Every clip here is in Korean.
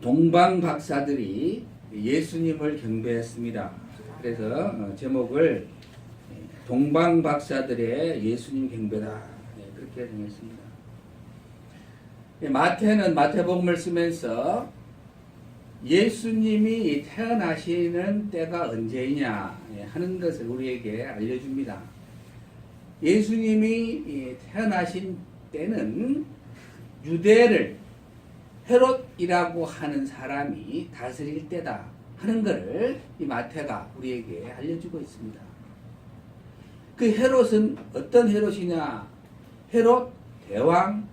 동방 박사들이 예수님을 경배했습니다. 그래서 제목을 동방 박사들의 예수님 경배다 그렇게 정했습니다. 마태는 마태복음을 쓰면서 예수님이 태어나시는 때가 언제이냐 하는 것을 우리에게 알려줍니다. 예수님이 태어나신 때는 유대를 헤롯이라고 하는 사람이 다스릴 때다 하는 것을 이 마태가 우리에게 알려주고 있습니다. 그 헤롯은 어떤 헤롯이냐? 헤롯 대왕입니다.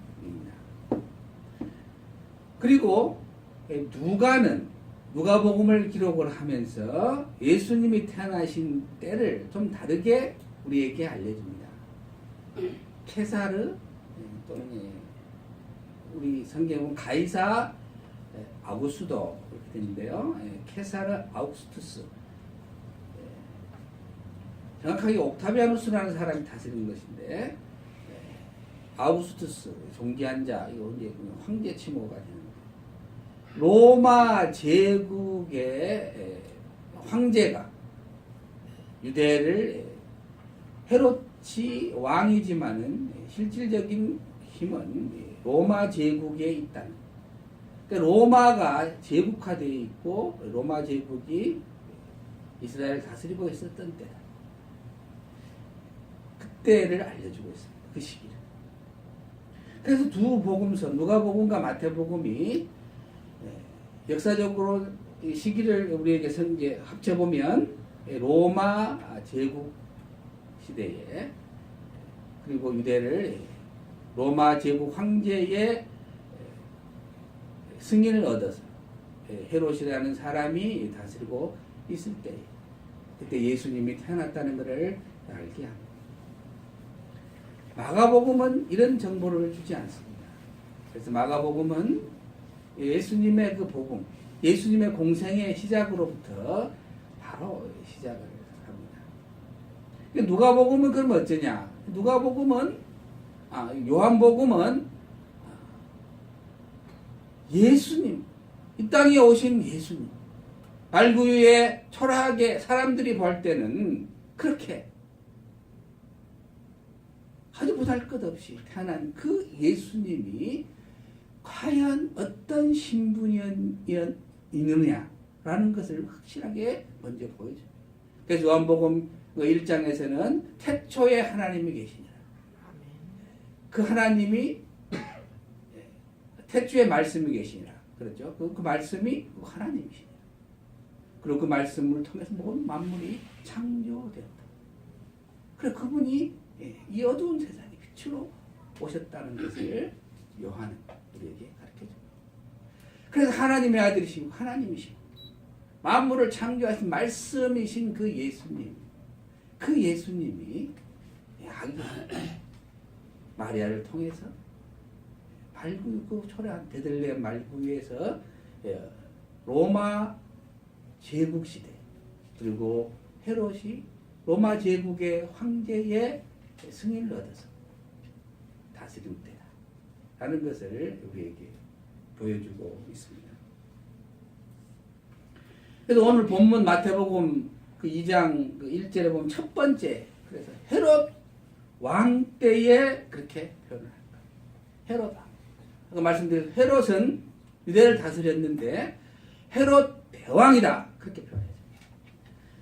그리고 누가는 누가복음을 기록을 하면서 예수님이 태어나신 때를 좀 다르게 우리에게 알려줍니다. 케사르 또는 우리 성경은 가이사 아우구스도 그렇게 되는데요. 케사르 아우구스투스, 정확하게 옥타비아누스라는 사람이 다스리는 것인데 아우구스투스 존귀한 자, 이거 이제 황제 칭호가 되는 거예요. 로마 제국의 황제가 유대를 헤롯이 왕이지만은 실질적인 힘은 로마 제국에 있다. 그러니까 로마가 제국화되어 있고 로마 제국이 이스라엘을 다스리고 있었던 때다. 그때를 알려주고 있습니다. 그 시기를. 그래서 두 복음서 누가복음과 마태복음이 역사적으로 이 시기를 우리에게 합쳐보면 로마 제국 시대에 그리고 유대를 로마 제국 황제의 승인을 얻어서 헤롯이라는 사람이 다스리고 있을 때 그때 예수님이 태어났다는 것을 알게 합니다. 마가복음은 이런 정보를 주지 않습니다. 그래서 마가복음은 예수님의 그 복음, 예수님의 공생의 시작으로부터 바로 시작을 합니다. 누가복음은 그럼 어쩌냐? 요한복음은 예수님, 이 땅에 오신 예수님, 말구유에 초라하게 사람들이 볼 때는 그렇게 아주 보잘것없이 태어난 그 예수님이 과연 어떤 신분이었느냐라는 것을 확실하게 먼저 보여줍니다. 그래서 요한복음 1장에서는 태초에 하나님이 계시니라. 그 하나님이 태초에 말씀이 계시니라. 그렇죠? 그 말씀이 하나님이시니라. 그리고 그 말씀을 통해서 모든 만물이 창조되었다. 그래서 그분이 이 어두운 세상에 빛으로 오셨다는 것을 요한은 우리에게 가르쳐줍니다. 그래서 하나님의 아들이시고 하나님이시고 만물을 창조하신 말씀이신 그 예수님, 그 예수님이 아기 마리아를 통해서 말구유 초라한 베들레헴 말구유에서 로마 제국 시대 그리고 헤롯이 로마 제국의 황제의 승인을 얻어서 다스릴 때라는 것을 우리에게 보여주고 있습니다. 그래서 오늘 본문 마태복음 그 2장 그 1절에 보면 첫 번째, 그래서 헤롯 왕 때에 그렇게 표현을 합니다. 헤롯 왕. 아까 말씀드린 헤롯은 유대를 다스렸는데 헤롯 대왕이다 그렇게 표현해요.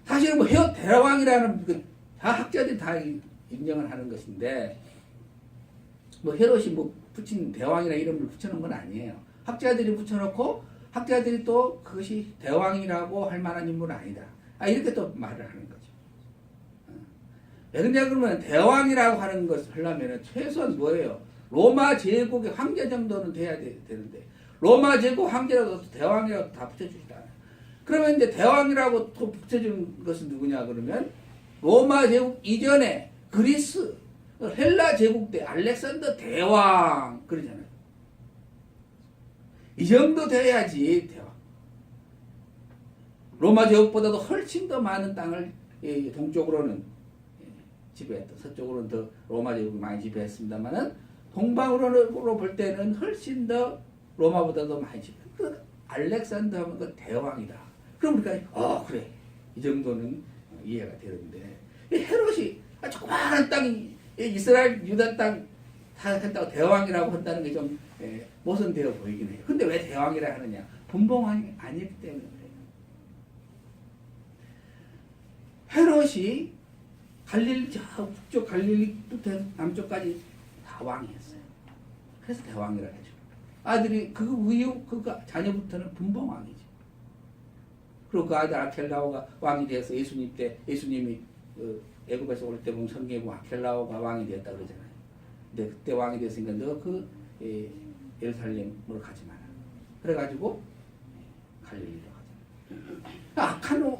사실은 뭐 헤롯 대왕이라는 다 학자들이 다 인정을 하는 것인데 뭐 헤롯이 뭐 붙인 대왕이라 이름을 붙여놓은 건 아니에요. 학자들이 붙여놓고 학자들이 또 그것이 대왕이라고 할 만한 인물은 아니다. 이렇게 또 말을 하는 거죠. 왜 그러냐 그러면 대왕이라고 하는 것을 하려면 최소한 뭐예요? 로마 제국의 황제 정도는 돼야 되는데 로마 제국 황제라고 대왕이라고 다 붙여주지도 않아요. 그러면 이제 대왕이라고 또 붙여준 것은 누구냐 그러면 로마 제국 이전에 그리스, 헬라 제국 때 알렉산더 대왕 그러잖아요. 이 정도 돼야지 대왕. 로마 제국보다도 훨씬 더 많은 땅을 동쪽으로는 지배했다. 서쪽으로는 더 로마 제국이 많이 지배했습니다만은 동방으로 볼 때는 훨씬 더 로마보다도 많이 지배했다. 알렉산더 하면 그 대왕이다. 그럼 우리가 그래 이 정도는 이해가 되는데 이 헤롯이 조그마한 땅이 이스라엘 유다 땅 다 했다고 대왕이라고 한다는 게 좀 모순되어 보이긴 해요. 근데 왜 대왕이라 하느냐? 분봉왕이 아니기 때문에 그래요. 헤롯이 갈릴리 저 북쪽 갈릴리부터 남쪽까지 다 왕이었어요. 그래서 대왕이라 하죠. 아들이 그 이후 그 자녀부터는 분봉왕이죠. 그리고 그 아들 아켈라오가 왕이 되어서 예수님이 애굽에서 올 때 보면 성경에 보면 아켈라오가 왕이 되었다 그러잖아요. 근데 그때 왕이 됐으니까 너 예루살렘으로 가지 마라. 그래가지고 갈릴리로 가자. 악한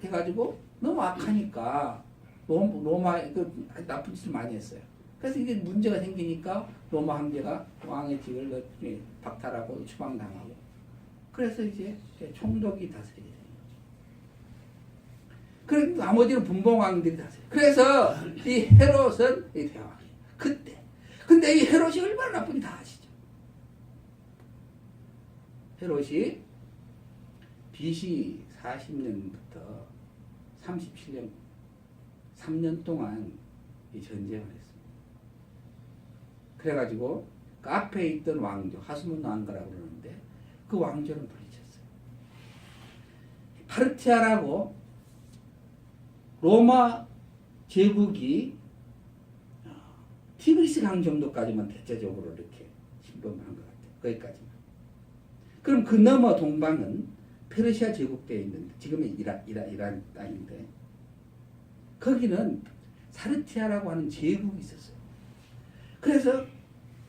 해가지고 너무 악하니까 로마 나쁜 짓을 많이 했어요. 그래서 이게 문제가 생기니까 로마 황제가 왕의 직을 박탈하고 추방당하고 그래서 이제 총독이 다스리게 되는 거죠. 그래서 나머지는 분봉왕들이 다스려요. 그래서 이 헤롯은 이 대왕이에요. 그때. 근데 이 헤롯이 얼마나 나쁜지 다 아시죠? 헤롯이 BC 40년부터 37년 3년 동안 이 전쟁을 했습니다. 그래가지고 그 앞에 있던 왕조 하스몬 왕가라고 그러는데 그 왕조는 물리쳤어요. 파르티아라고 로마 제국이 티그리스 강 정도까지만 대체적으로 이렇게 침범한 것 같아요. 거기까지만. 그럼 그 너머 동방은 페르시아 제국대에 있는데 지금의 이란 땅인데 거기는 사르티아라고 하는 제국이 있었어요. 그래서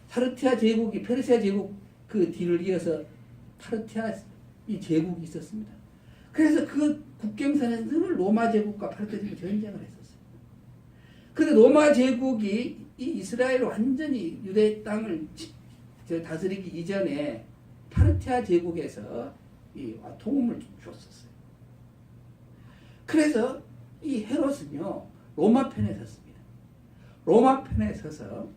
사르티아 제국이 페르시아 제국 그 뒤를 이어서 파르티아 이 제국이 있었습니다. 그래서 그 국경선에서 늘 로마 제국과 파르티아 제국이 전쟁을 했었어요. 근데 로마 제국이 이 이스라엘 완전히 유대 땅을 다스리기 이전에 파르티아 제국에서 이 도움을 줬었어요. 그래서 이 헤롯은요 로마 편에 섰습니다. 로마 편에 서서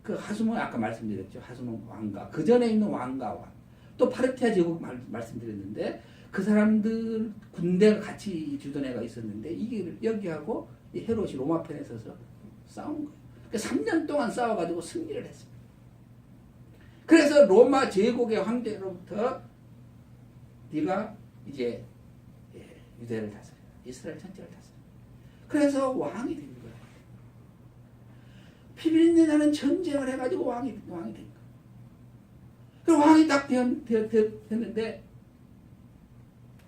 그 하수몬 아까 말씀드렸죠. 하수몬 왕가 그 전에 있는 왕가와 또 파르티아 제국 말씀드렸는데 그 사람들 군대가 같이 주둔해가 있었는데 이게 여기하고 이 헤롯이 로마 편에 서서 싸운 거예요. 그러니까 3년 동안 싸워가지고 승리를 했습니다. 그래서 로마 제국의 황제로부터 네가 이제 유대를 다스려 이스라엘 전체를 다스려. 그래서 왕이 된 거예요. 피비린내나는 전쟁을 해가지고 왕이 된 거예요. 그 왕이 딱 됐는데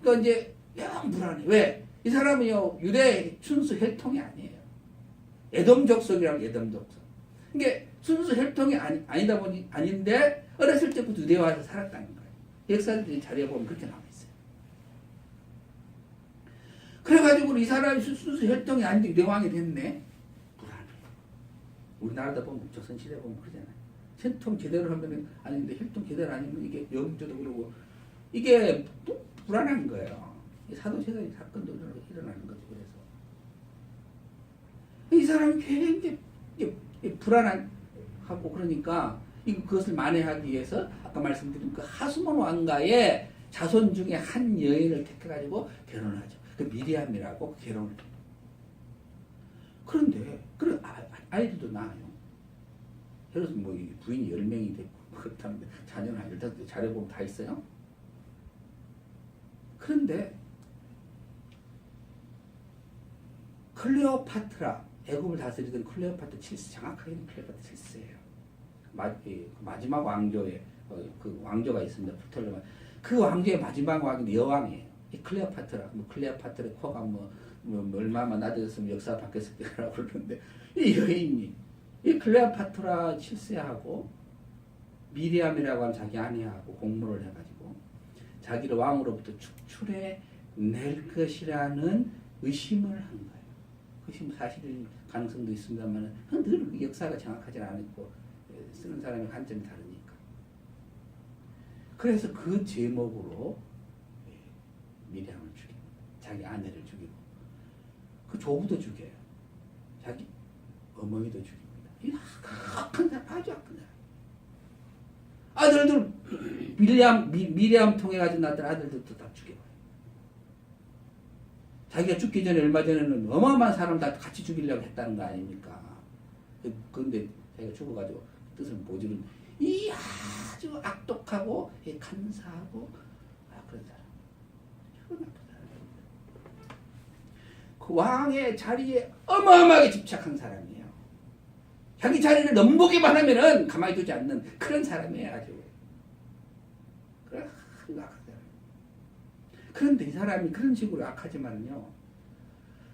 그 이제 영 불안해. 왜? 이 사람은요 유대 순수 혈통이 아니에요. 에돔 족속이라고 에돔 족속. 이게 순수 혈통이 아니다 보니 아닌데 어렸을 때부터 유대에 와서 살았다는 거예요. 역사들이 자료에 보면 그렇게 나와 있어요. 그래가지고 이 사람이 순수 혈통이 아닌데 유대 왕이 됐네. 불안해. 우리나라도 보면 조선시대 보면 그러잖아요. 혈통 제대로 하면 아닌데 혈통 제대로 아니면 이게 영조도 그러고 이게 불안한 거예요. 사도세자의 사건도 일어나는 거죠. 그래서 이 사람이 굉장히 불안하고 그러니까 그것을 만회하기 위해서 아까 말씀드린 그 하수몬 왕가의 자손 중에 한 여인을 택해가지고 결혼하죠. 그 미리암이라고 결혼을 해요. 그런데 그런 아이들도 낳아요. 그래서 뭐 부인이 10명이 됐고 그렇다는데 자녀는 한 15개 잘해보면 다 있어요. 그런데 클레오파트라 애굽을 다스리던 클레오파트 7세 정확하게는 클레오파트 7세예요. 마지막 왕조의 그 왕조가 있습니다. 프톨레마. 그 왕조의 마지막 왕이 여왕이에요. 이 클레오파트라 클레오파트라의 코가 얼마만 낮아졌으면 역사가 바뀌었을 때라고 그러는데 이 여인이 이 클레오파트라 7세하고 미리암이라고 하는 자기 아내하고 공모를 해가지고 자기를 왕으로부터 축출해 낼 것이라는 의심을 한 거예요. 의심 사실일 가능성도 있습니다만 늘 역사가 정확하지 않고 쓰는 사람의 관점이 다르니까. 그래서 그 제목으로 미리암을 죽입니다. 자기 아내를 죽이고 그 조부도 죽여요. 자기 어머니도 죽입니다. 이 악한 사람, 아주 악한 사람. 아들들 미리암 통해 가지고 낳았던 아들들도 다 죽여버려. 자기가 죽기 전에 얼마 전에는 어마어마한 사람 다 같이 죽이려고 했다는 거 아닙니까? 그런데 자기가 죽어가지고 뜻을 모르는 이 아주 악독하고 간사하고 그런 사람. 그 왕의 자리에 어마어마하게 집착한 사람이에요. 자기 자리를 넘보기만 하면은 가만히 두지 않는 그런 사람이에요, 아주. 그래, 악한 사람. 그런데 이 사람이 그런 식으로 악하지만요,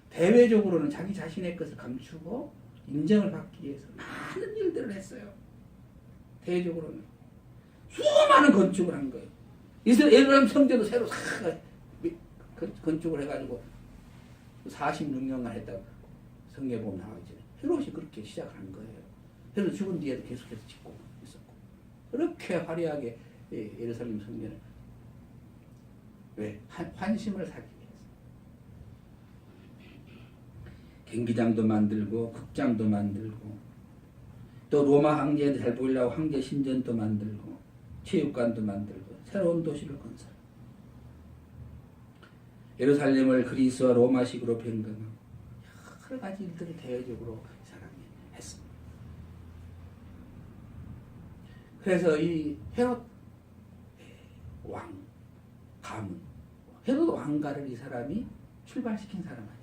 대외적으로는 자기 자신의 것을 감추고 인정을 받기 위해서 많은 일들을 했어요. 대외적으로는 수많은 건축을 한 거예요. 예루살렘 성전도 새로 건축을 해가지고 46년간 했다고 성경에 보면 나와있죠. 헤롯이 그렇게 시작한 거예요. 헤롯 죽은 뒤에도 계속해서 짓고 있었고, 그렇게 화려하게 예루살렘 성전을 왜? 환심을 사기 위해서. 경기장도 만들고 극장도 만들고 또 로마 황제한테 잘 보이려고 황제 신전도 만들고 체육관도 만들고 새로운 도시를 건설. 예루살렘을 그리스와 로마식으로 변경하고 여러 가지 일들을 대외적으로 이 사람이 했습니다. 그래서 이 헤롯 왕 가문, 헤롯 왕가를 이 사람이 출발시킨 사람 아니에요.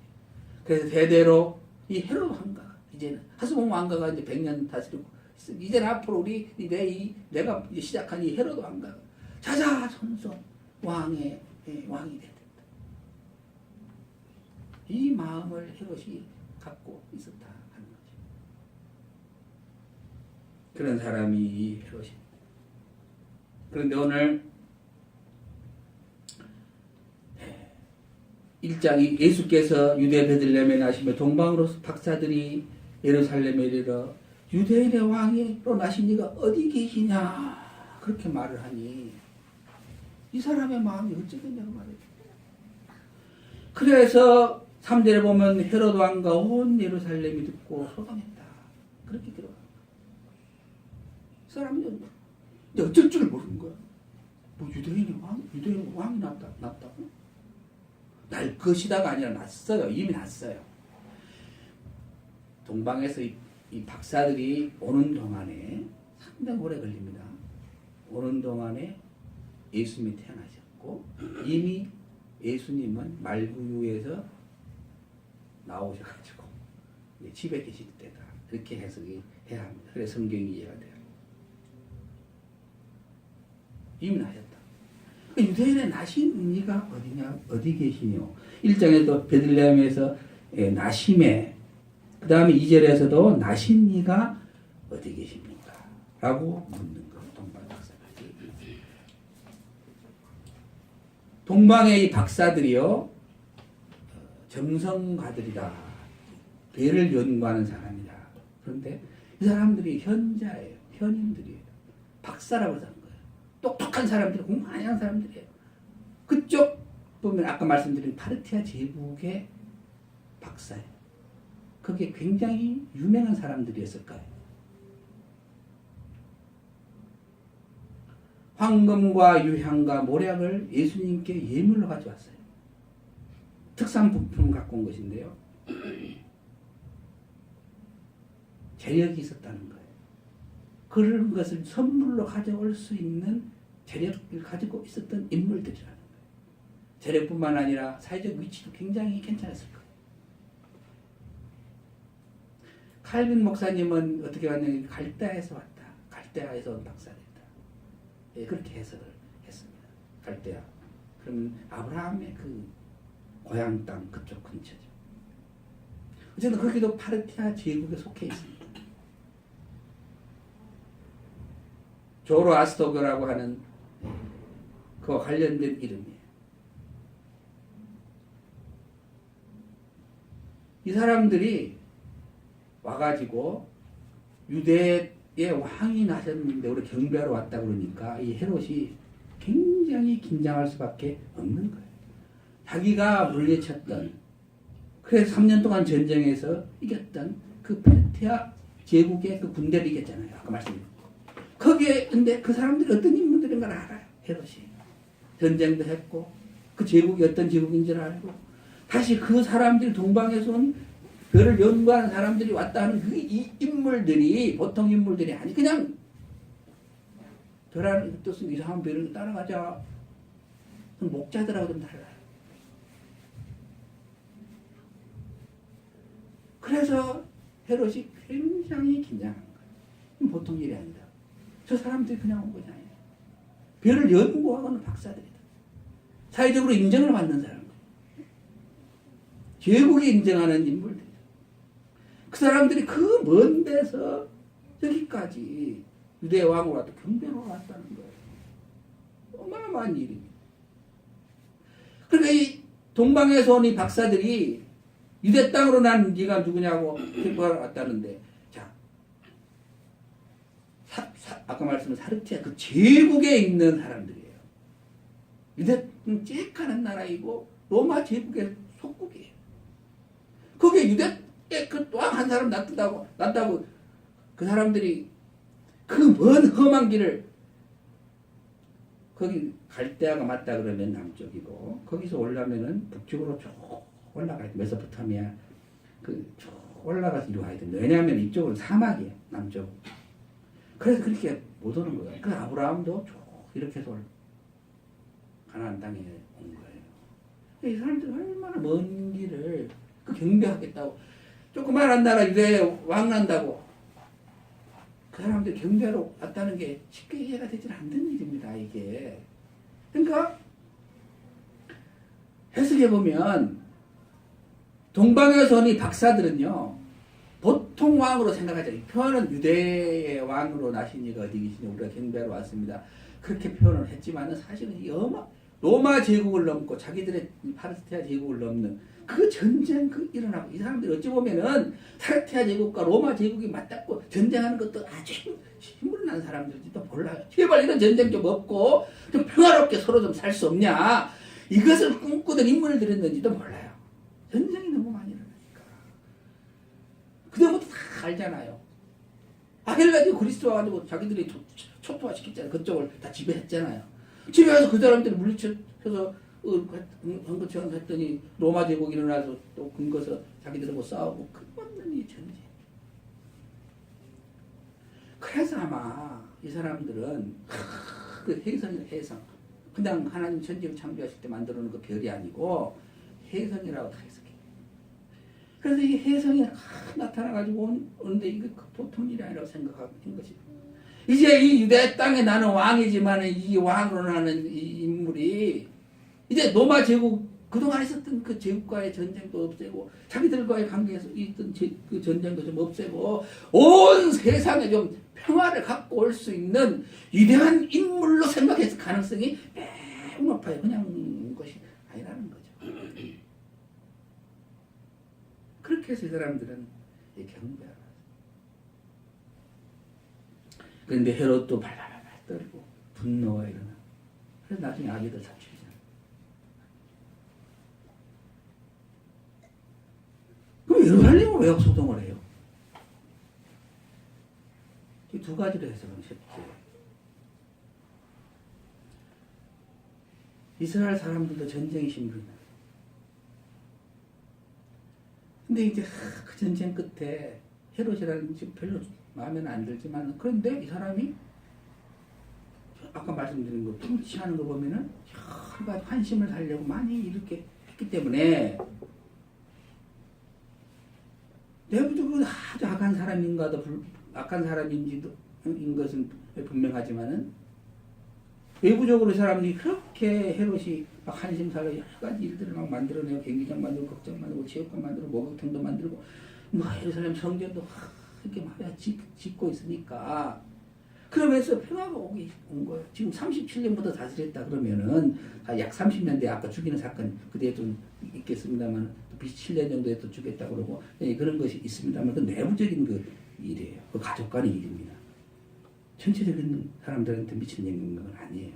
그래서 대대로 이 헤롯 왕가가 이제는 하스몬 왕가가 이제 100년 다스리고 이제는 앞으로 내가 이제 시작한 이 헤롯 왕가가 자자손손 왕의 왕이 됐다. 이 마음을 헤롯이 갖고 있었다 하는 거죠. 그런 사람이 이 헤롯입니다. 그런데 오늘 1장이 예수께서 유대 베들레헴에 나시며 동방으로 박사들이 예루살렘에 이르러 유대인의 왕으로 나신 이가 어디 계시냐 그렇게 말을 하니 이 사람의 마음이 어쩌겠냐고 말이에요. 그래서 3절에 보면 헤롯 왕과 온 예루살렘이 듣고 소동했다. 그렇게 들어갑니다. 이 사람은 어쩔 줄 모르는 거야. 뭐 유대인의 왕이 났다고? 날 것이다가 아니라 났어요. 이미 났어요. 동방에서 이 박사들이 오는 동안에 상당히 오래 걸립니다. 오는 동안에 예수님이 태어나셨고 이미 예수님은 말구유에서 나오셔가지고 집에 계실 때다. 그렇게 해석이 해야 합니다. 그래서 성경이 이해가 돼요. 이미 나셨다. 유대인의 나신 이가 어디 계시뇨? 1장에도 베들레헴에서 나심에, 그 다음에 2절에서도 나신 이가 어디 계십니까? 라고 묻는 거예요. 동방 박사가. 동방의 이 박사들이요, 정성가들이다. 배를 연구하는 사람이다. 그런데 이 사람들이 현자예요. 현인들이에요. 박사라고 하는 거예요. 똑똑한 사람들이, 공부 많이 하는 사람들이에요. 그쪽 보면 아까 말씀드린 파르티아 제국의 박사예요. 그게 굉장히 유명한 사람들이었을 거예요. 황금과 유향과 모략을 예수님께 예물로 가져왔어요. 특산 부품을 갖고 온 것인데요. 재력이 있었다는 거예요. 그런 것을 선물로 가져올 수 있는 재력을 가지고 있었던 인물들이라는 거예요. 재력뿐만 아니라 사회적 위치도 굉장히 괜찮았을 거예요. 칼빈 목사님은 어떻게 왔냐면 갈대아에서 왔다. 갈대아에서 온 박사였다. 예, 그렇게 해석을 했습니다. 갈대아. 그러면 아브라함의 그 고향 땅 그쪽 근처죠. 어쨌든 거기도 파르티아 제국에 속해 있습니다. 조로아스터교라고 하는 그와 관련된 이름이에요. 이 사람들이 와가지고 유대의 왕이 나셨는데 우리 경배하러 왔다 그러니까 이 헤롯이 굉장히 긴장할 수밖에 없는 거예요. 자기가 물리쳤던, 그래서 3년 동안 전쟁에서 이겼던 그 파르티아 제국의 그 군대를 이겼잖아요. 아까 말씀드렸고. 거기에 근데 그 사람들이 어떤 인물들인 걸 알아요. 헤롯이. 전쟁도 했고 그 제국이 어떤 제국인 줄 알고 다시 그 사람들이 동방에서 온 별을 연구하는 사람들이 왔다 하는 그 인물들이 보통 인물들이 아니 그냥 별하는 뜻은 이상한 별을 따라가자. 목자들하고 좀 달라요. 그래서 헤롯이 굉장히 긴장한 거예요. 보통 일이 아니다. 저 사람들이 그냥 온 거지 아니에요. 별을 연구하고는 박사들이다. 사회적으로 인정을 받는 사람. 제국이 인정하는 인물들. 그 사람들이 그 먼 데서 여기까지 유대 왕으로 왔다 경배로 왔다는 거예요. 어마어마한 일입니다. 그러니까 이 동방에서 온 이 박사들이 유대 땅으로 난 네가 누구냐고 경배하러 왔다는데, 자, 아까 말씀한 사르티아 그 제국에 있는 사람들이에요. 유대는 쬐까는 나라이고 로마 제국의 속국이에요. 거기에 유대에 그 또 한 사람 났다고 그 사람들이 그 먼 험한 길을 거기 갈대아가 맞다 그러면 남쪽이고 거기서 올라면은 북쪽으로 쭉 올라가야 돼. 메소포타미아 쭉 올라가서 이리 와야 됩니다. 왜냐하면 이쪽은 사막이에요. 남쪽. 그래서 그렇게 못 오는 거예요. 그 아브라함도 쭉 이렇게 해서 가나안 땅에 온 거예요. 이 사람들이 얼마나 먼 길을 그 경배하겠다고 조그마한 나라 유대 왕 난다고 그 사람들 경배로 왔다는 게 쉽게 이해가 되지 않는 일입니다. 이게. 그러니까 해석해 보면 동방에서 온 이 박사들은요 보통 왕으로 생각하죠. 표현은 유대의 왕으로 나신 이가 어디 계시냐 우리가 경배하러 왔습니다. 그렇게 표현을 했지만 사실은 이 로마 제국을 넘고 자기들의 파르티아 제국을 넘는 그 전쟁 일어나고 이 사람들이 어찌 보면은 파르티아 제국과 로마 제국이 맞닿고 전쟁하는 것도 아주 힘을 난 사람들일지도 몰라요. 제발 이런 전쟁 좀 없고 좀 평화롭게 서로 좀 살 수 없냐 이것을 꿈꾸던 인물들이었는지도 몰라요. 전쟁이 너무 많이 일어나니까. 그때부터 다 알잖아요. 아헬라디 그리스 와가지고 자기들이 초토화 시켰잖아요. 그쪽을 다 지배했잖아요. 지배해서 그 사람들이 물리쳐서 한 것처럼 했더니 로마 제국이 일어나서 또 근거서 자기들하고 싸우고 끝없는 이 전쟁. 그래서 아마 이 사람들은 그 해성 그냥 하나님 천지를 창조하실 때 만들어 놓은 그 별이 아니고 해성이라고 다 해석해요. 그래서 이 해성이 나타나가지고 오는데 이게 보통 일이 아니라고 생각하는 것이죠. 이제 이 유대 땅에 나는 왕이지만 이 왕으로 나는 이 인물이 이제 로마 제국 그동안 있었던 그 제국과의 전쟁도 없애고 자기들과의 관계에서 있던 그 전쟁도 좀 없애고 온 세상에 좀 평화를 갖고 올 수 있는 위대한 인물로 생각해서 가능성이 매우 높아요. 그냥 것이 아니라는 거죠. 그렇게 해서 이 사람들은 경배하라. 그런데 헤롯도 발발발 떨고 분노가 일어나. 그래서 나중에 아기들 다 죽이잖아. 그럼 예루살렘은 왜 소동을 해요? 이 두 가지로 해석은 쉽지. 이스라엘 사람들도 전쟁이 심부름. 근데 이제 그 전쟁 끝에 헤롯이라는 지금 별로 마음에는 안 들지만 그런데 이 사람이 아까 말씀드린 거 통치하는 거 보면은 여러 가지 환심을 살려고 많이 이렇게 했기 때문에 내부적으로 아주 악한 사람인가도 악한 사람인지도 인 것은 분명하지만은 외부적으로 사람들이 그렇게 헤롯이 막 한심살로 여러 가지 일들을 막 만들어내고 경기장 만들고 극장 만들고 체육관 만들고 목욕탕도 만들고 막 예루살렘 성전도 이렇게 막 짓고 있으니까 그러면서 평화가 온 거예요. 지금 37년부터 다스렸다 그러면은 약 30년 뒤에 아까 죽이는 사건 그때 좀 있겠습니다만 7년 정도에 또 죽였다 그러고 그런 것이 있습니다만 그 내부적인 그 일이에요. 그 가족 간의 일입니다. 전체적인 사람들한테 미치는 영향은 아니에요.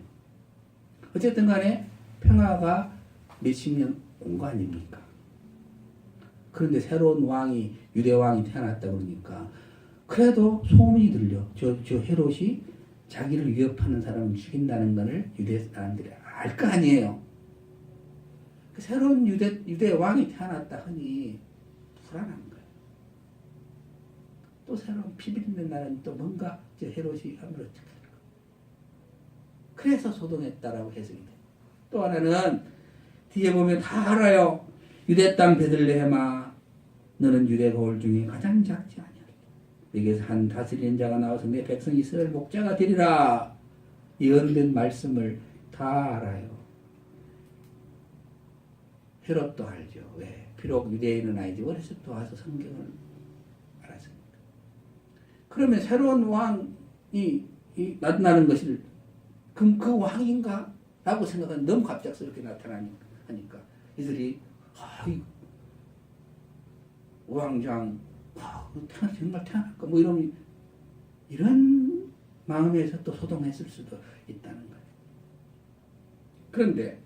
어쨌든 간에 평화가 몇십 년 온 거 아닙니까? 그런데 새로운 왕이 유대 왕이 태어났다 그러니까 그래도 소문이 들려. 저 헤롯이 자기를 위협하는 사람을 죽인다는 것을 유대 사람들이 알 거 아니에요. 그 새로운 유대 왕이 태어났다 하니 불안한 거예요. 또 새로운 피비린내 나는 또 뭔가 이제 헤롯이 하면 어떻게 할까. 그래서 소동했다라고 해석이 돼요. 또 하나는 뒤에 보면 다 알아요. 유대 땅 베들레헴아 너는 유대 거울 중에 가장 작지 아니하리라. 여기서 한 다스리는 자가 나와서 내 백성 이스라엘 목자가 되리라. 예언된 말씀을 다 알아요. 헤롯도 알죠. 왜? 비록 유대인은 아니지 어렸을 때 와서 성경을 알았으니까. 그러면 새로운 왕이 나타나는 것을 그럼 그 왕인가? 라고 생각하면 너무 갑작스럽게 나타나니까 이들이 왕장 정말 태어날까? 뭐 이런 마음에서 또 소동했을 수도 있다는 거예요. 그런데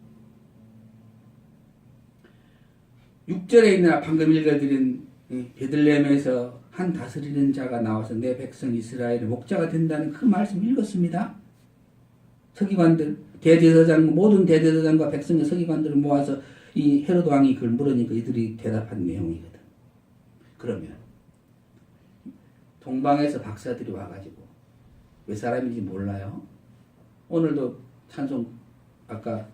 6절에 있는 방금 읽어드린 베들레헴에서 한 다스리는 자가 나와서 내 백성 이스라엘의 목자가 된다는 그 말씀 읽었습니다. 서기관들, 대제사장, 모든 대제사장과 백성의 서기관들을 모아서 이 헤롯 왕이 그걸 물으니까 이들이 대답한 내용이거든. 그러면 동방에서 박사들이 와가지고 몇 사람인지 몰라요. 오늘도 찬송 아까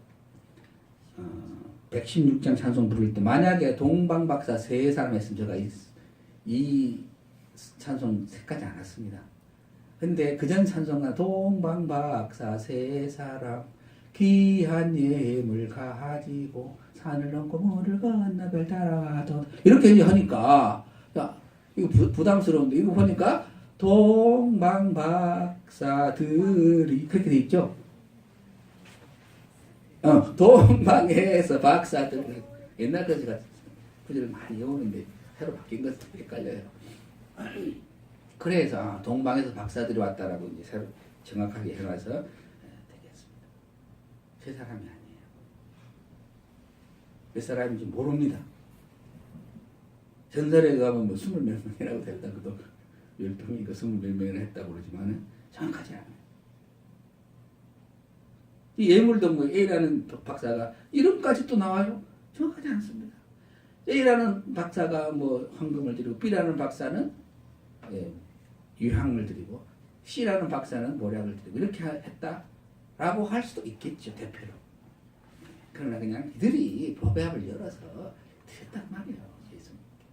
116장 찬송 부를 때 만약에 동방 박사 3사람 했으면 제가 이 찬송 색까지 안 왔습니다. 근데 그전 찬송가 동방 박사 3사람 귀한 예물 가지고 산을 넘고 물을 건너 별 따라와도 이렇게 하니까 야 이거 부담스러운데 이거 보니까 동방 박사들이 그렇게 돼 있죠. 동방에서 박사들 옛날 거지가 구절을 많이 외우는데 새로 바뀐 것도 헷갈려요. 그래서 동방에서 박사들이 왔다라고 이제 새로 정확하게 해놔서 되겠습니다. 세 사람이 아니에요. 몇 사람인지 모릅니다. 전설에 가면 뭐 20몇 명이라고 됐다 그도 12명이니까 20몇 명이나 했다고 그러지만은 정확하지 않아요. 이 예물도 뭐 A라는 박사가 이름까지 또 나와요. 정확하지 않습니다. A라는 박사가 뭐 황금을 드리고 B라는 박사는 유향을 드리고 C라는 박사는 모략을 드리고 이렇게 했다라고 할 수도 있겠죠. 대표로. 그러나 그냥 이들이 법회합을 열어서 드렸단 말이에요. 예수님께.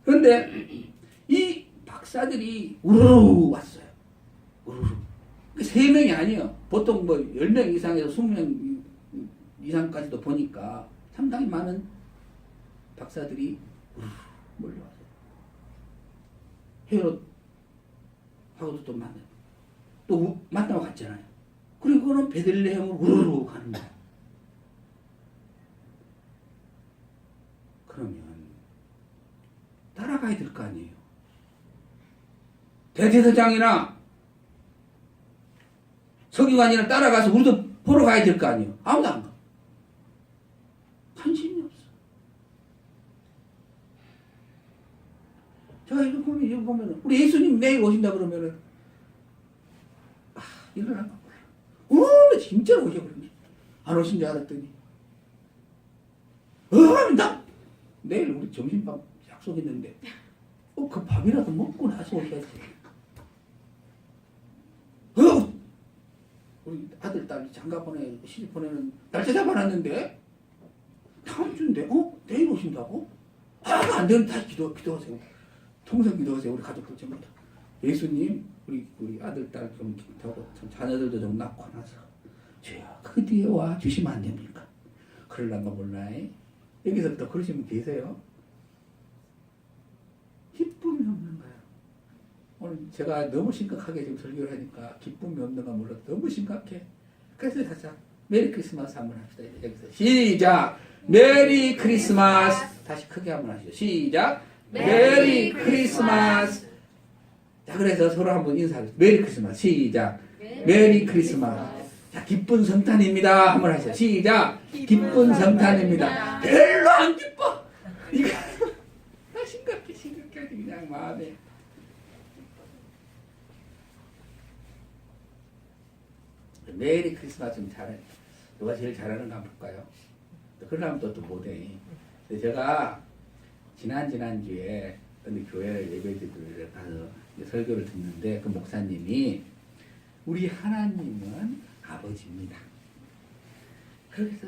그런데 이 박사들이 우르르 왔어요. 우르르. 3명이 아니에요. 보통 뭐 10명 이상에서 20명 이상까지도 보니까 상당히 많은 박사들이 몰려왔어요. 헤롯하고도 또 만나요. 또 만나고 갔잖아요. 그리고는 베들레헴으로 우르르 가는 거예요. 그러면 따라가야 될 거 아니에요. 대제사장이나 서기관이나 따라가서 우리도 보러 가야 될 거 아니에요. 아무도 안 가. 관심이 없어. 제가 이거 보면은 우리 예수님 매일 오신다 그러면은 일어나가 몰라. 진짜로 오셔버렸네. 안 오신 줄 알았더니 나 내일 우리 점심밥 약속 있는데 그 밥이라도 먹고 나서 오셔야지. 우리 아들, 딸 장가 시집 보내는 날짜 잡아놨는데 다음 주인데 내일 오신다고? 안 되면 다시 기도하세요. 통성 기도하세요. 우리 가족들 전부 다. 예수님 우리 아들, 딸 좀 기도하고 자녀들도 좀 낳고 나서 주여 그 뒤에 와 주시면 안 됩니까? 그럴란가 몰라요. 여기서부터 그러시면 계세요. 기쁨이 없는 거예요. 오늘 제가 너무 심각하게 지금 설교를 하니까 기쁨이 없는가 몰라 너무 심각해. 그래서 다시 메리 크리스마스 한번 합시다. 여기서 시작. 메리 크리스마스. 다시 크게 한번 하시죠. 시작. 메리 크리스마스. 자, 그래서 서로 한번 인사하죠. 메리 크리스마스. 시작. 메리 크리스마스. 자, 기쁜 성탄입니다. 한번 하시죠. 시작. 기쁜 성탄입니다. 별로 안 기뻐. 이거 나 심각해 그냥 마음에. 메리 크리스마스 좀 잘해. 누가 제일 잘하는가 한번 볼까요? 그러려면 또 못해. 근데 제가 지난주에 어느 교회 예배드리러 가서 설교를 듣는데 그 목사님이 우리 하나님은 아버지입니다. 그래서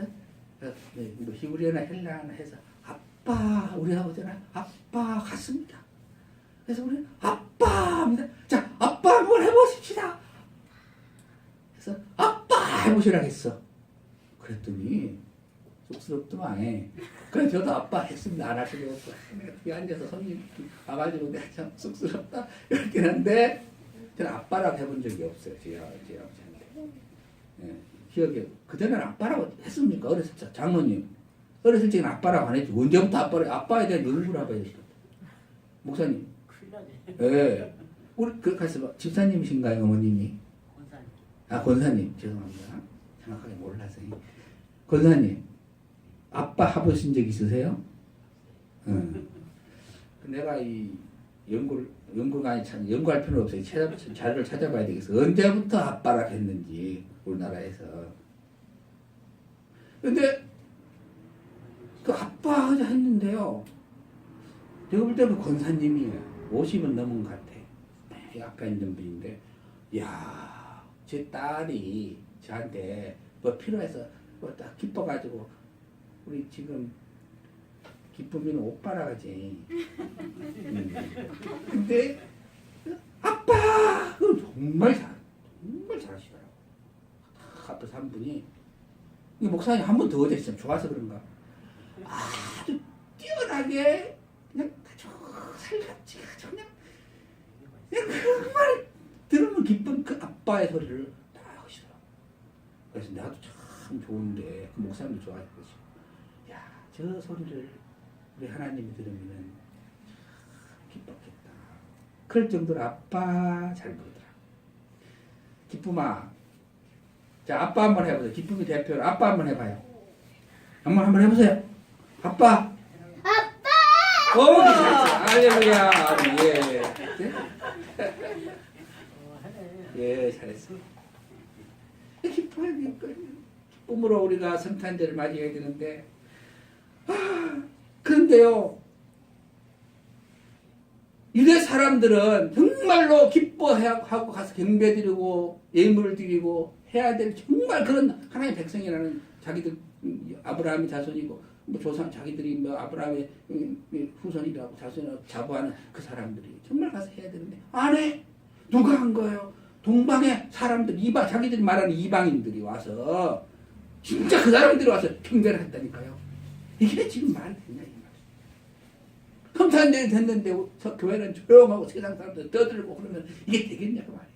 뭐 히브리어나 헬라어나 해서 아빠, 우리 아버지는 아빠 같습니다. 그래서 우리는 아빠 합니다. 자, 아빠 한번 해보십시다. 그래서 아빠 해보시라고 했어. 그랬더니 쑥스럽더만 해. 그래서 저도 아빠 했습니다. 안 하시려고 내가 뒤에 앉아서 손님 와가지고 내가 참 쑥스럽다 이렇긴 한데 저는 아빠라고 해본 적이 없어요. 제 아버지한테. 예, 기억에 그때는 아빠라고 했습니까? 어렸을 때 장모님 어렸을 적에는 아빠라고 안 했지. 언제부터 아빠에 대한 연구를 해봐야 됐어. 목사님. 예. 우리 가서 집사님이신가요, 어머님이? 권사님. 아, 권사님. 죄송합니다. 정확하게 몰라서. 권사님, 아빠 해보신 적 있으세요? 응. 내가 이 연구가 아니 참 연구할 필요 없어요. 자료를 찾아봐야 되겠어. 언제부터 아빠라 했는지 우리나라에서. 근데 그 아빠 하자 했는데요. 제가 볼 때 그 권사님이에요. 50은 넘은 것 같아. 앞에 있는 분인데, 야, 제 딸이 저한테 뭐 필요해서 뭐 딱 기뻐가지고 우리 지금 기쁨이는 오빠라 하지. 근데 아빠 그건 정말 잘하시더라고. 앞에서 한 분이 이 목사님 한 번 더 어제있으면 좋아서 그런가 아주 뛰어나게 그냥 아주 살같이 그냥 정말 들으면 기쁜 그 아빠의 소리를 다 하시더라고. 그래서 나도 참 좋은데 그 목사님도 좋아했겠지. 야, 저 소리를 우리 하나님이 들으면은 기뻤겠다. 그럴 정도로 아빠 잘 부르더라. 기쁨아, 자 아빠 한번 해보세요. 기쁨이 대표로 아빠 한번 해봐요. 한번 해보세요. 아빠. 아빠. 오, 할렐루야. 예. 예, 잘했어. 기쁨으로 우리가 성탄절을 맞이해야 되는데, 그런데요, 유대 사람들은 정말로 기뻐하고 가서 경배드리고 예물을 드리고 해야 될 정말 그런 하나님의 백성이라는 자기들 아브라함의 자손이고 뭐 조상 자기들이 뭐 아브라함의 후손이라고 자손이라고 자부하는 그 사람들이 정말 가서 해야 되는데 안 해. 누가 한 거예요? 동방의 사람들 자기들이 말하는 이방인들이 와서 진짜 그 사람들이 와서 경배를 했다니까요. 이게 지금 말이 되냐 이 말. 성탄절이 됐는데 교회는 조용하고 세상 사람들 떠들고 그러면 이게 되겠냐고 말이에요.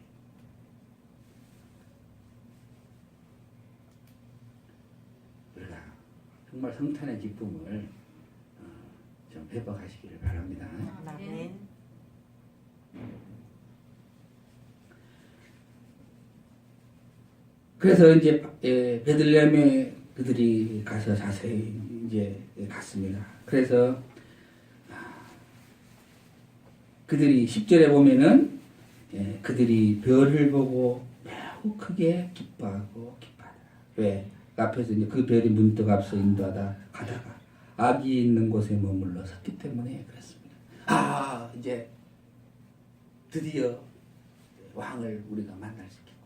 우리가 정말 성탄의 기쁨을 좀 회복하시기를 바랍니다. 아멘. 그래서 이제 베들레헴에 그들이 가서 자세히 이제 갔습니다. 그래서 그들이 10절에 보면은 그들이 별을 보고 매우 크게 기뻐하고 기뻐하더라. 왜? 앞에서 이제 그 별이 문득 앞서 인도하다 가다가 악이 있는 곳에 머물러 섰기 때문에 그렇습니다. 이제 드디어 왕을 우리가 만날 수 있겠구나.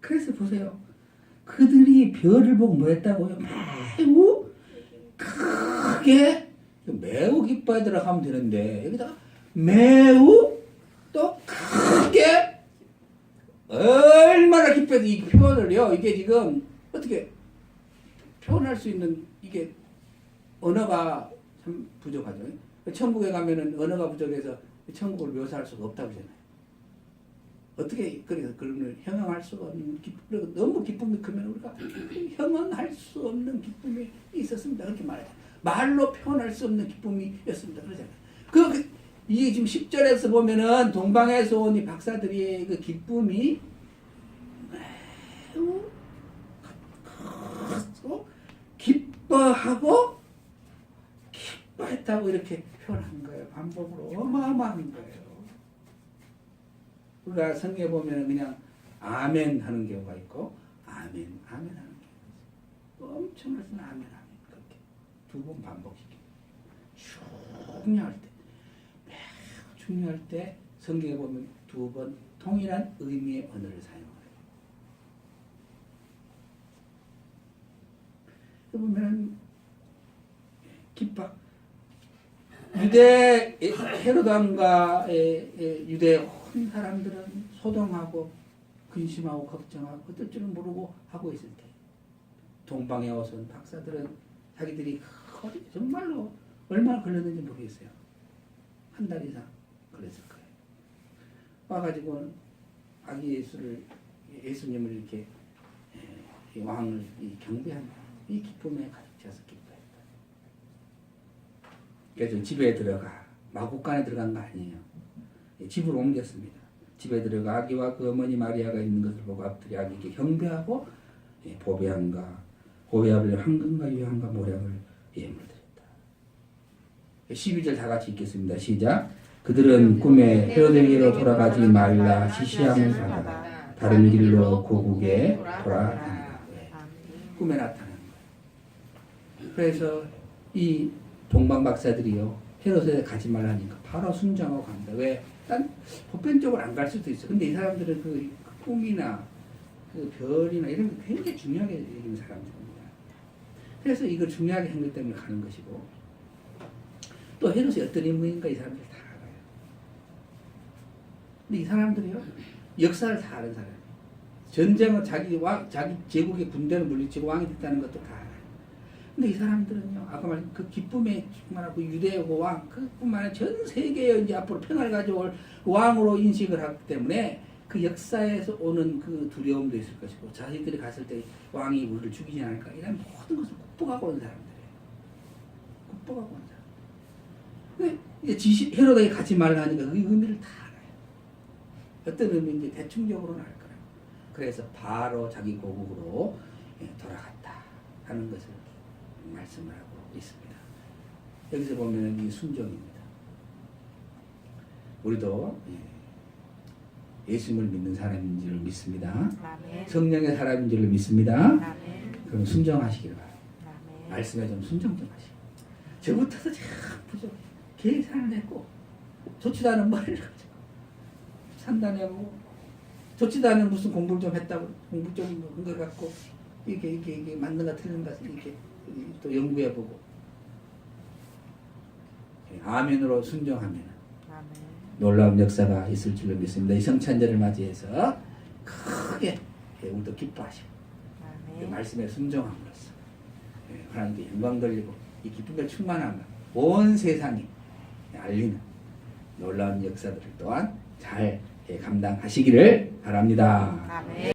그래서 보세요. 그들이 별을 보고 뭐 했다고요? 매우 크게 매우 기뻐하더라 하면 되는데 여기다가 매우 또 크게 얼마나 기뻐해도 이 표현을요. 이게 지금 어떻게 표현할 수 있는 이게 언어가 참 부족하죠. 천국에 가면은 언어가 부족해서 천국을 묘사할 수가 없다고 하잖아요. 어떻게 그래서 그런 형용할 수가 없는 기쁨, 너무 기쁨이 크면 우리가 형용할 수 없는 기쁨이 있었습니다. 그렇게 말해요. 말로 표현할 수 없는 기쁨이었습니다. 그러잖아요. 이게 지금 10절에서 보면은 동방에서 온 이 박사들의 그 기쁨이 매우 기뻐하고 기뻐했다고 이렇게 표현한 거예요. 반복으로 어마어마한 거예요. 우리가 성경에 보면 그냥 아멘 하는 경우가 있고 아멘 하는 경우가 있어요. 엄청 할수는 아멘 그렇게 두 번 반복시켜요. 중요할 때 매우 중요할 때 성경에 보면 두 번 통일한 의미의 언어를 사용해요. 보면 기뻐 유대 헤로드 왕과 유대 온 사람들은 소동하고 근심하고 걱정하고 어떨 줄은 모르고 하고 있을 때 동방에 오선 박사들은 자기들이 정말로 얼마나 걸렸는지 모르겠어요. 한 달 이상 걸렸을 거예요. 와가지고 아기 예수님을 이렇게 왕을 경배한다. 이 기쁨에 가득 차서 기뻐했다. 그래서 집에 들어가 마국간에 들어간 거 아니에요. 집으로 옮겼습니다. 집에 들어가 아기와 그 어머니 마리아가 있는 것을 보고 앞들이 아기에게 경배하고 보배함과 고배합을 황금과 유향과 모략을 예물드렸다. 12절 다 같이 읽겠습니다. 시작. 그들은 꿈에 헤로데에게로 돌아가지 말라 지시함을 받아 다른 길로 고국에 돌아가니라. 꿈에 나타난 거예요. 그래서 이 동방 박사들이요 헤로데에 가지 말라니까 바로 순종하고 갑니다. 왜? 난 보편적으로 안 갈 수도 있어. 근데 이 사람들은 그 꿈이나 그 별이나 이런 게 굉장히 중요하게 여기는 사람들입니다. 그래서 이걸 중요하게 한 것 때문에 가는 것이고 또 헤롯이 어떤 인물인가 이 사람들 다 알아요. 근데 이 사람들이요 역사를 다 아는 사람이에요. 전쟁은 자기 제국의 군대를 물리치고 왕이 됐다는 것도 다 알아요. 근데 이 사람들은요 아까 말한 그 기쁨에 충만하고 유대고 왕 그뿐만 아니라 전 세계에 이제 앞으로 평화를 가져올 왕으로 인식을 하기 때문에 그 역사에서 오는 그 두려움도 있을 것이고 자기들이 갔을 때 왕이 우리를 죽이지 않을까 이런 모든 것을 극복하고 온 사람들이에요. 극복하고 온 사람. 근데 이제 헤로데에게 가지 말라 하니까 그 의미를 다 알아요. 어떤 의미인지 대충적으로는 알 거예요. 그래서 바로 자기 고국으로 돌아갔다 하는 것을 말씀을 하고 있습니다. 여기서 보면 이 순종입니다. 우리도 예수님을 믿는 사람인 줄을 믿습니다. 아멘. 성령의 사람인 줄을 믿습니다. 아멘. 그럼 순종하시기를 바랍니다. 아멘. 말씀에 좀 순종 좀 하시고 저부터도 참 부족해. 계산을 했고 좋지도 않은 머리를 가지고 산다냐고 좋지도 않은 무슨 공부를 좀 했다고 공부 좀 한 것 같고 이게 맞는가 틀린가 이렇게 또 연구해보고 아멘으로 순종하면 아멘. 놀라운 역사가 있을 줄로 믿습니다. 이 성찬절을 맞이해서 크게 우리도 기뻐하시고 아멘. 말씀에 순종함으로써 하나님께 영광 돌리고 이 기쁨에 충만함을 온 세상에 알리는 놀라운 역사들을 또한 잘 감당하시기를 바랍니다. 아멘.